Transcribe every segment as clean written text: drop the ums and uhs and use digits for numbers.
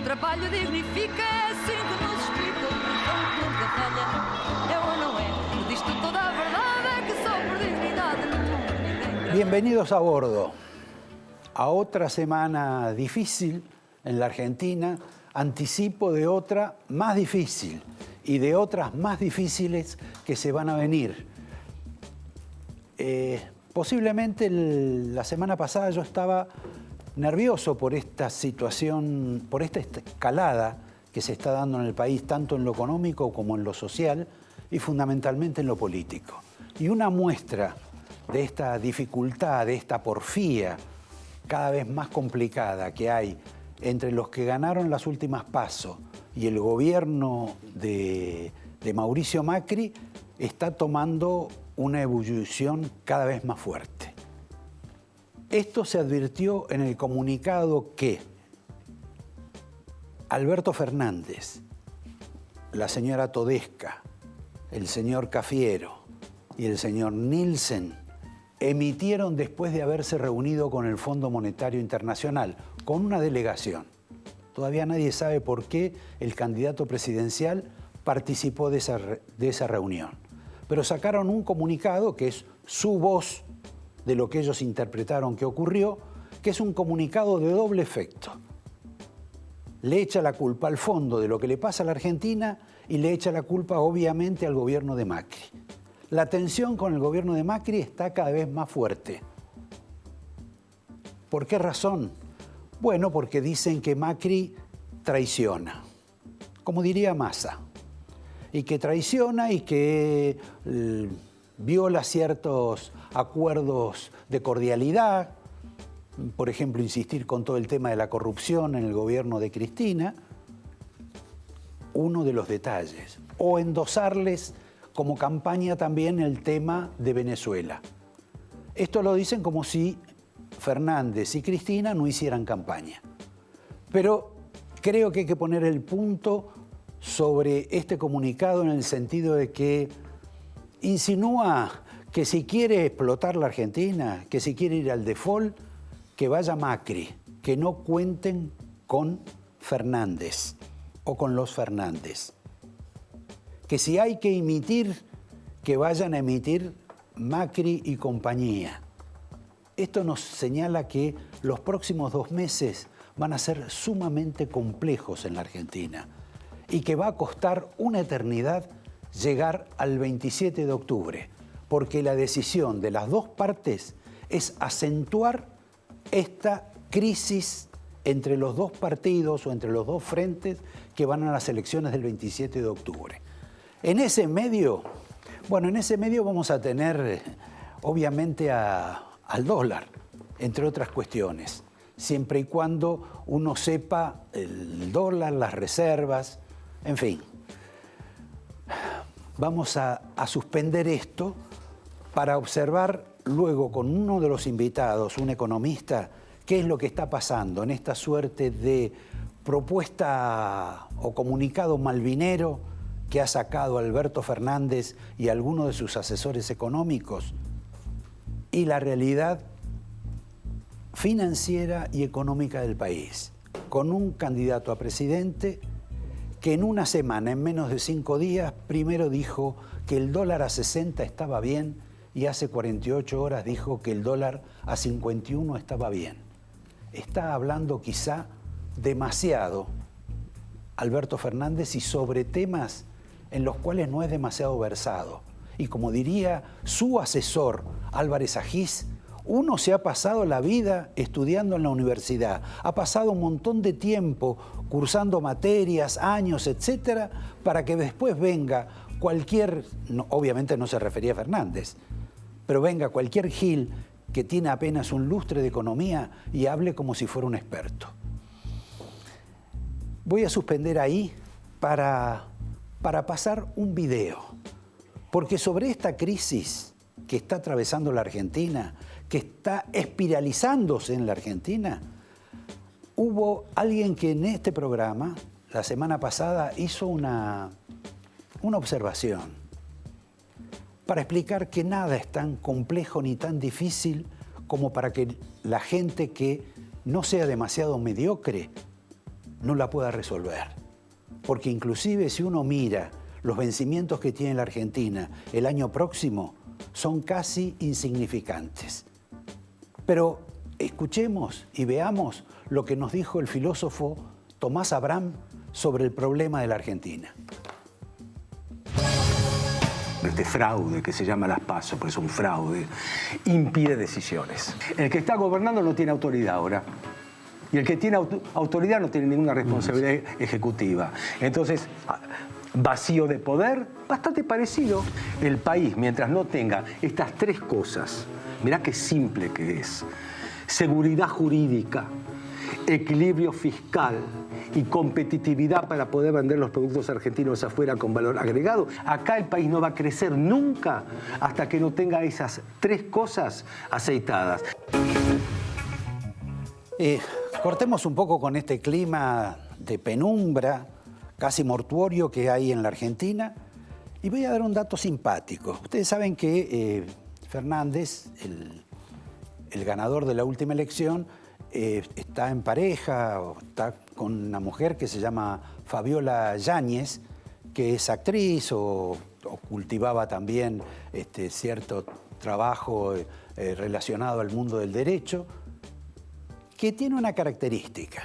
trabalho dignifica, é assim que nos explica o perdão que nunca falha. É ou não é? Diz-te toda a verdade, é que só por dignidade no mundo ninguém quer. Bienvenidos a bordo. A otra semana difícil en la Argentina, anticipo de otra más difícil y de otras más difíciles que se van a venir. Posiblemente la semana pasada yo estaba nervioso por esta situación, por esta escalada que se está dando en el país, tanto en lo económico como en lo social y fundamentalmente en lo político. Y una muestra de esta dificultad, de esta porfía cada vez más complicada que hay entre los que ganaron las últimas PASO y el gobierno de Mauricio Macri está tomando una ebullición cada vez más fuerte. Esto se advirtió en el comunicado que Alberto Fernández, la señora Todesca, el señor Cafiero y el señor Nielsen emitieron después de haberse reunido con el Fondo Monetario Internacional, con una delegación. Todavía nadie sabe por qué el candidato presidencial participó de esa reunión. Pero sacaron un comunicado que es su voz de lo que ellos interpretaron que ocurrió, que es un comunicado de doble efecto. Le echa la culpa al fondo de lo que le pasa a la Argentina y le echa la culpa obviamente al gobierno de Macri. La tensión con el gobierno de Macri está cada vez más fuerte. ¿Por qué razón? Bueno, porque dicen que Macri traiciona, como diría Massa, y que traiciona y que viola ciertos acuerdos de cordialidad, por ejemplo, insistir con todo el tema de la corrupción en el gobierno de Cristina, uno de los detalles, o endosarles como campaña también el tema de Venezuela. Esto lo dicen como si Fernández y Cristina no hicieran campaña. Pero creo que hay que poner el punto sobre este comunicado en el sentido de que insinúa que si quiere explotar la Argentina, que si quiere ir al default, que vaya Macri, que no cuenten con Fernández o con los Fernández. Que si hay que emitir, que vayan a emitir Macri y compañía. Esto nos señala que los próximos 2 meses van a ser sumamente complejos en la Argentina y que va a costar una eternidad llegar al 27 de octubre, porque la decisión de las dos partes es acentuar esta crisis entre los dos partidos o entre los dos frentes que van a las elecciones del 27 de octubre. En ese medio, vamos a tener obviamente al dólar, entre otras cuestiones, siempre y cuando uno sepa el dólar, las reservas, en fin. Vamos a suspender esto para observar luego con uno de los invitados, un economista, qué es lo que está pasando en esta suerte de propuesta o comunicado malvinero que ha sacado Alberto Fernández y algunos de sus asesores económicos y la realidad financiera y económica del país, con un candidato a presidente que en una semana, en menos de 5 días, primero dijo que el dólar a 60 estaba bien y hace 48 horas dijo que el dólar a 51 estaba bien. Está hablando quizá demasiado Alberto Fernández y sobre temas en los cuales no es demasiado versado. Y como diría su asesor Álvarez Agis, uno se ha pasado la vida estudiando en la universidad, ha pasado un montón de tiempo cursando materias, años, etcétera, para que después venga cualquier, obviamente no se refería a Fernández, pero venga cualquier gil que tiene apenas un lustre de economía y hable como si fuera un experto. Voy a suspender ahí para pasar un video, porque sobre esta crisis que está atravesando la Argentina, que está espiralizándose en la Argentina, hubo alguien que en este programa, la semana pasada, hizo una observación para explicar que nada es tan complejo ni tan difícil como para que la gente que no sea demasiado mediocre no la pueda resolver. Porque inclusive si uno mira los vencimientos que tiene la Argentina el año próximo, son casi insignificantes. Pero escuchemos y veamos lo que nos dijo el filósofo Tomás Abraham sobre el problema de la Argentina. Este fraude que se llama las PASO, porque es un fraude, impide decisiones. El que está gobernando no tiene autoridad ahora. Y el que tiene autoridad no tiene ninguna responsabilidad ejecutiva. Entonces, vacío de poder, bastante parecido. El país, mientras no tenga estas tres cosas, mirá qué simple que es: seguridad jurídica, equilibrio fiscal y competitividad para poder vender los productos argentinos afuera con valor agregado, acá el país no va a crecer nunca hasta que no tenga esas tres cosas aceitadas. Cortemos un poco con este clima de penumbra, casi mortuorio que hay en la Argentina, y voy a dar un dato simpático. Ustedes saben que Fernández, el ganador de la última elección, está en pareja, o está con una mujer que se llama Fabiola Yáñez, que es actriz o cultivaba también cierto trabajo relacionado al mundo del derecho, que tiene una característica: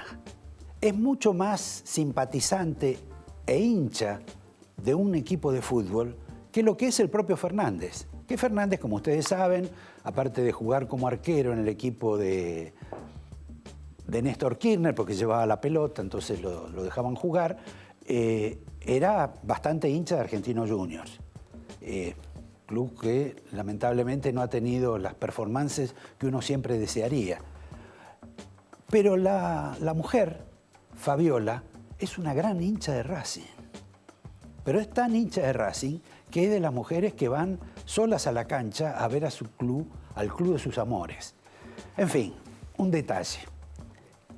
es mucho más simpatizante e hincha de un equipo de fútbol que lo que es el propio Fernández. Que Fernández, como ustedes saben, aparte de jugar como arquero en el equipo de Néstor Kirchner, porque llevaba la pelota, entonces lo dejaban jugar, era bastante hincha de Argentinos Juniors. Club que lamentablemente no ha tenido las performances que uno siempre desearía. Pero la mujer, Fabiola, es una gran hincha de Racing. Pero es tan hincha de Racing que es de las mujeres que van solas a la cancha a ver a su club, al club de sus amores. En fin, un detalle.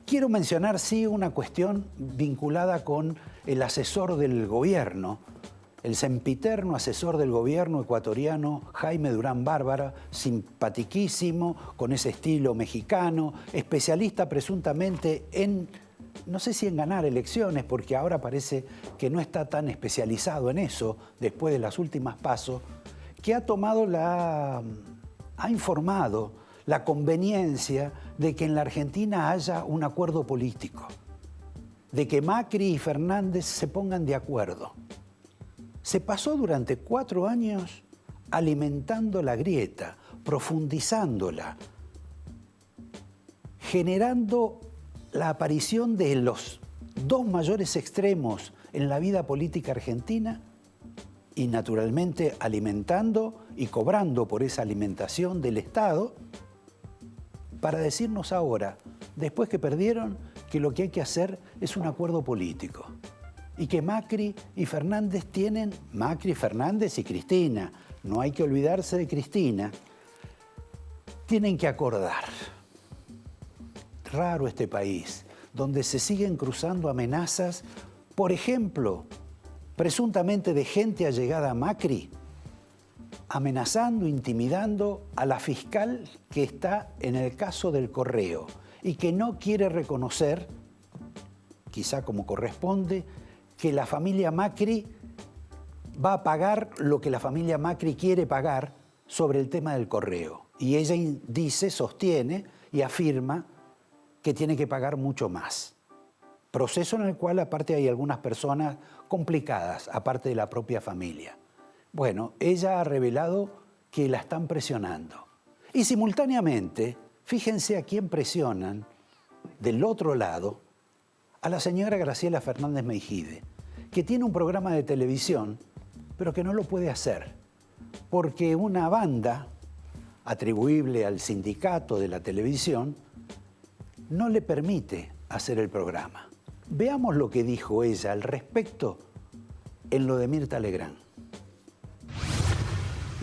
Quiero mencionar, sí, una cuestión vinculada con el asesor del gobierno, el sempiterno asesor del gobierno ecuatoriano, Jaime Durán Bárbara, simpatiquísimo, con ese estilo mexicano, especialista presuntamente en, no sé si en ganar elecciones, porque ahora parece que no está tan especializado en eso, después de las últimas PASO, que ha informado la conveniencia de que en la Argentina haya un acuerdo político, de que Macri y Fernández se pongan de acuerdo. Se pasó durante 4 años alimentando la grieta, profundizándola, generando la aparición de los dos mayores extremos en la vida política argentina y naturalmente alimentando y cobrando por esa alimentación del Estado, para decirnos ahora, después que perdieron, que lo que hay que hacer es un acuerdo político. Y que Macri y Fernández tienen, Macri, Fernández y Cristina, no hay que olvidarse de Cristina, tienen que acordar. Raro este país, donde se siguen cruzando amenazas, por ejemplo, presuntamente de gente allegada a Macri, amenazando, intimidando a la fiscal que está en el caso del Correo y que no quiere reconocer, quizá como corresponde, que la familia Macri va a pagar lo que la familia Macri quiere pagar sobre el tema del Correo. Y ella dice, sostiene y afirma que tiene que pagar mucho más. Proceso en el cual aparte hay algunas personas complicadas, aparte de la propia familia. Bueno, ella ha revelado que la están presionando. Y simultáneamente, fíjense a quién presionan del otro lado, a la señora Graciela Fernández Meijide, que tiene un programa de televisión, pero que no lo puede hacer, porque una banda atribuible al sindicato de la televisión no le permite hacer el programa. Veamos lo que dijo ella al respecto en lo de Mirta Legrand.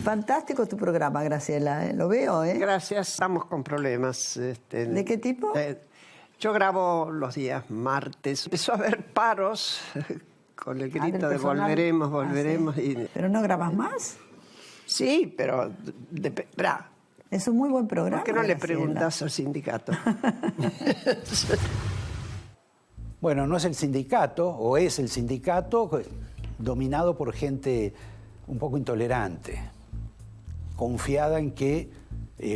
Fantástico tu programa, Graciela, ¿eh? Lo veo, ¿eh? Gracias, estamos con problemas. ¿De qué tipo? Yo grabo los días martes. Empezó a haber paros con el grito de volveremos, volveremos. Sí. ¿Pero no grabas más? Sí, pero... Es un muy buen programa, ¿Por qué no le Graciela? preguntas al sindicato? Bueno, no es el sindicato, o es el sindicato dominado por gente un poco intolerante, confiada en que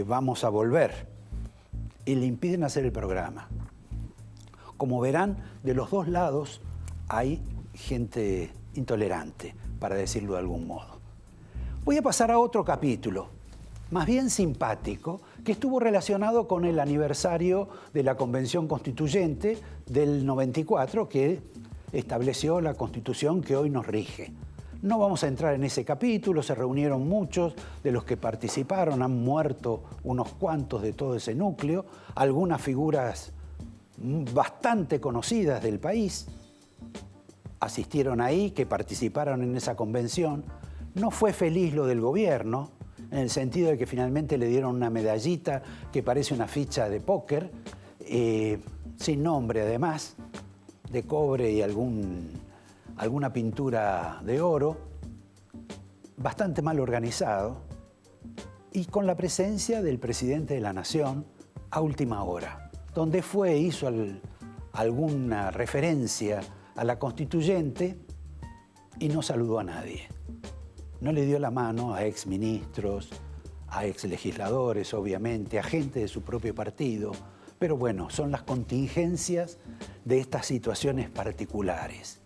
vamos a volver, y le impiden hacer el programa. Como verán, de los dos lados hay gente intolerante, para decirlo de algún modo. Voy a pasar a otro capítulo, más bien simpático, que estuvo relacionado con el aniversario de la Convención Constituyente del 94, que estableció la Constitución que hoy nos rige. No vamos a entrar en ese capítulo, se reunieron muchos de los que participaron, han muerto unos cuantos de todo ese núcleo, algunas figuras bastante conocidas del país asistieron ahí, que participaron en esa convención. No fue feliz lo del gobierno, en el sentido de que finalmente le dieron una medallita que parece una ficha de póker, sin nombre además, de cobre y alguna pintura de oro, bastante mal organizado, y con la presencia del presidente de la Nación a última hora, donde hizo alguna referencia a la constituyente y no saludó a nadie. No le dio la mano a exministros, a exlegisladores, obviamente, a gente de su propio partido, pero bueno, son las contingencias de estas situaciones particulares,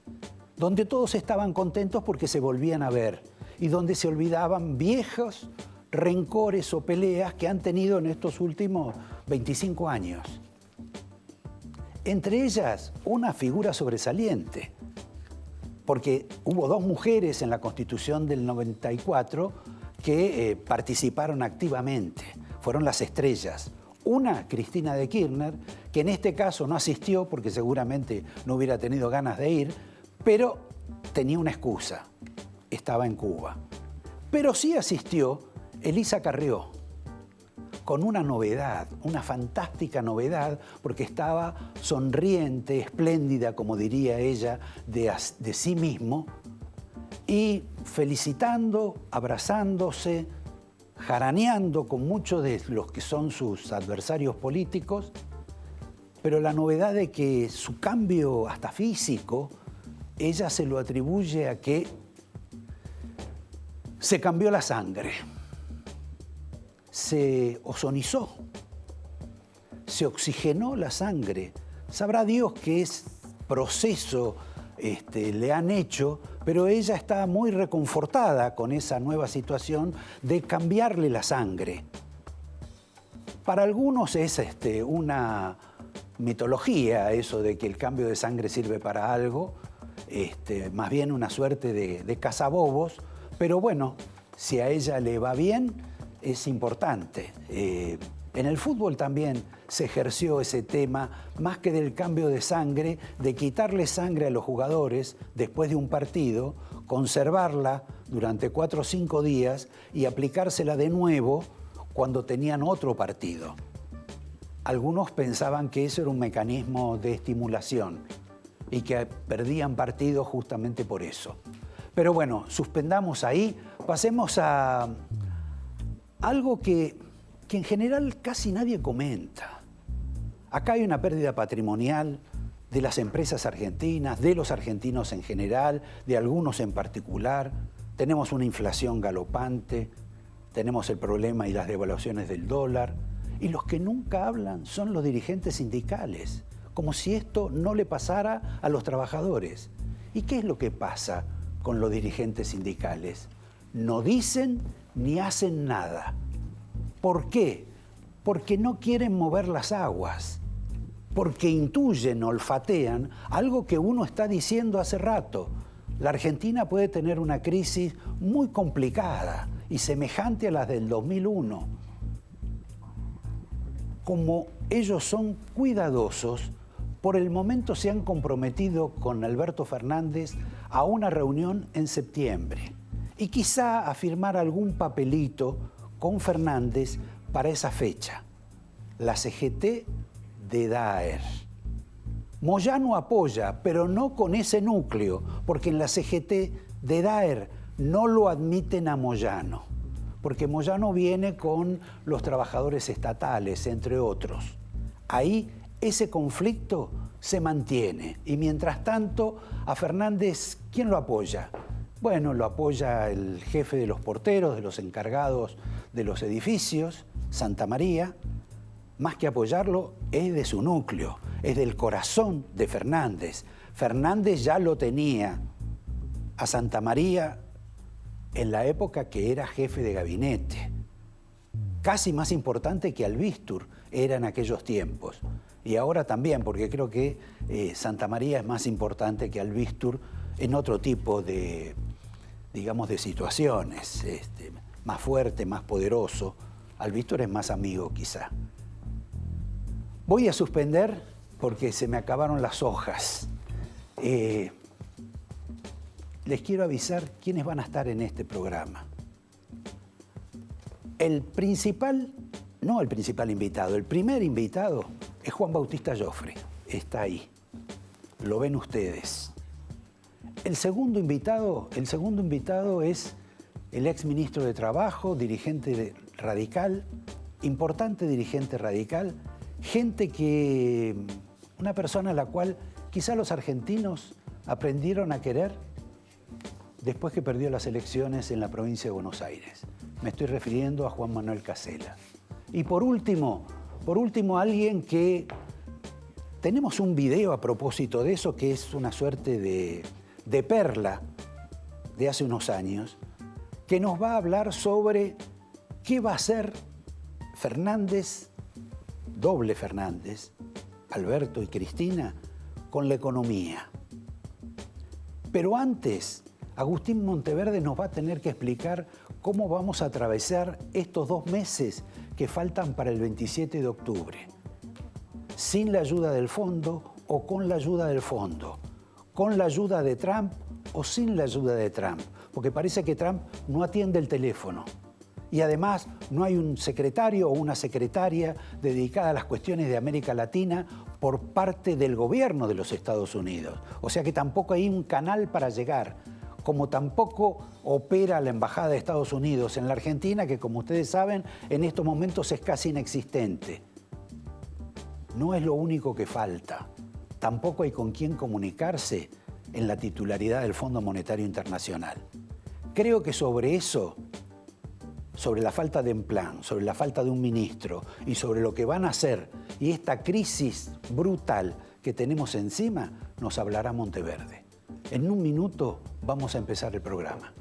donde todos estaban contentos porque se volvían a ver y donde se olvidaban viejos rencores o peleas que han tenido en estos últimos 25 años. Entre ellas, una figura sobresaliente, porque hubo dos mujeres en la Constitución del 94 que participaron activamente, fueron las estrellas. Una, Cristina de Kirchner, que en este caso no asistió porque seguramente no hubiera tenido ganas de ir, pero tenía una excusa, estaba en Cuba. Pero sí asistió Elisa Carrió, con una novedad, una fantástica novedad, porque estaba sonriente, espléndida, como diría ella, de sí mismo, y felicitando, abrazándose, jaraneando con muchos de los que son sus adversarios políticos, pero la novedad de que su cambio hasta físico, ella se lo atribuye a que se cambió la sangre, se ozonizó, se oxigenó la sangre. Sabrá Dios qué proceso le han hecho, pero ella está muy reconfortada con esa nueva situación de cambiarle la sangre. Para algunos es una mitología eso de que el cambio de sangre sirve para algo, más bien una suerte de cazabobos, pero bueno, si a ella le va bien, es importante. En el fútbol también se ejerció ese tema, más que del cambio de sangre, de quitarle sangre a los jugadores después de un partido, conservarla durante 4 o 5 días y aplicársela de nuevo cuando tenían otro partido. Algunos pensaban que eso era un mecanismo de estimulación y que perdían partidos justamente por eso. Pero bueno, suspendamos ahí, pasemos a algo que en general casi nadie comenta. Acá hay una pérdida patrimonial de las empresas argentinas, de los argentinos en general, de algunos en particular. Tenemos una inflación galopante, tenemos el problema y las devaluaciones del dólar. Y los que nunca hablan son los dirigentes sindicales, como si esto no le pasara a los trabajadores. ¿Y qué es lo que pasa con los dirigentes sindicales? No dicen ni hacen nada. ¿Por qué? Porque no quieren mover las aguas, porque intuyen, olfatean algo que uno está diciendo hace rato. La Argentina puede tener una crisis muy complicada y semejante a las del 2001. Como ellos son cuidadosos, por el momento se han comprometido con Alberto Fernández a una reunión en septiembre y quizá a firmar algún papelito con Fernández para esa fecha. La CGT de Daer. Moyano apoya, pero no con ese núcleo, porque en la CGT de Daer no lo admiten a Moyano, porque Moyano viene con los trabajadores estatales, entre otros. Ahí ese conflicto se mantiene. Y mientras tanto, a Fernández, ¿quién lo apoya? Bueno, lo apoya el jefe de los porteros, de los encargados de los edificios, Santa María. Más que apoyarlo, es de su núcleo, es del corazón de Fernández. Fernández ya lo tenía a Santa María en la época que era jefe de gabinete. Casi más importante que Albistur era en aquellos tiempos. Y ahora también, porque creo que Santa María es más importante que Albistur en otro tipo de, digamos, de situaciones. Más fuerte, más poderoso. Albistur es más amigo, quizá. Voy a suspender porque se me acabaron las hojas. Les quiero avisar quiénes van a estar en este programa. El principal, no el principal invitado, el primer invitado es Juan Bautista Joffre. Está ahí. Lo ven ustedes. El segundo invitado es el exministro de Trabajo, dirigente radical, importante dirigente radical, una persona a la cual quizá los argentinos aprendieron a querer después que perdió las elecciones en la provincia de Buenos Aires. Me estoy refiriendo a Juan Manuel Casella. Y por último, alguien que tenemos un video a propósito de eso, que es una suerte de perla de hace unos años, que nos va a hablar sobre qué va a hacer Fernández, doble Fernández, Alberto y Cristina, con la economía. Pero antes, Agustín Monteverde nos va a tener que explicar cómo vamos a atravesar estos 2 meses que faltan para el 27 de octubre. Sin la ayuda del fondo o con la ayuda del fondo. Con la ayuda de Trump o sin la ayuda de Trump. Porque parece que Trump no atiende el teléfono. Y además no hay un secretario o una secretaria dedicada a las cuestiones de América Latina por parte del gobierno de los Estados Unidos. O sea que tampoco hay un canal para llegar. Como tampoco opera la Embajada de Estados Unidos en la Argentina, que como ustedes saben, en estos momentos es casi inexistente. No es lo único que falta. Tampoco hay con quién comunicarse en la titularidad del Fondo Monetario Internacional. Creo que sobre eso, sobre la falta de un plan, sobre la falta de un ministro y sobre lo que van a hacer y esta crisis brutal que tenemos encima, nos hablará Monteverde. En un minuto vamos a empezar el programa.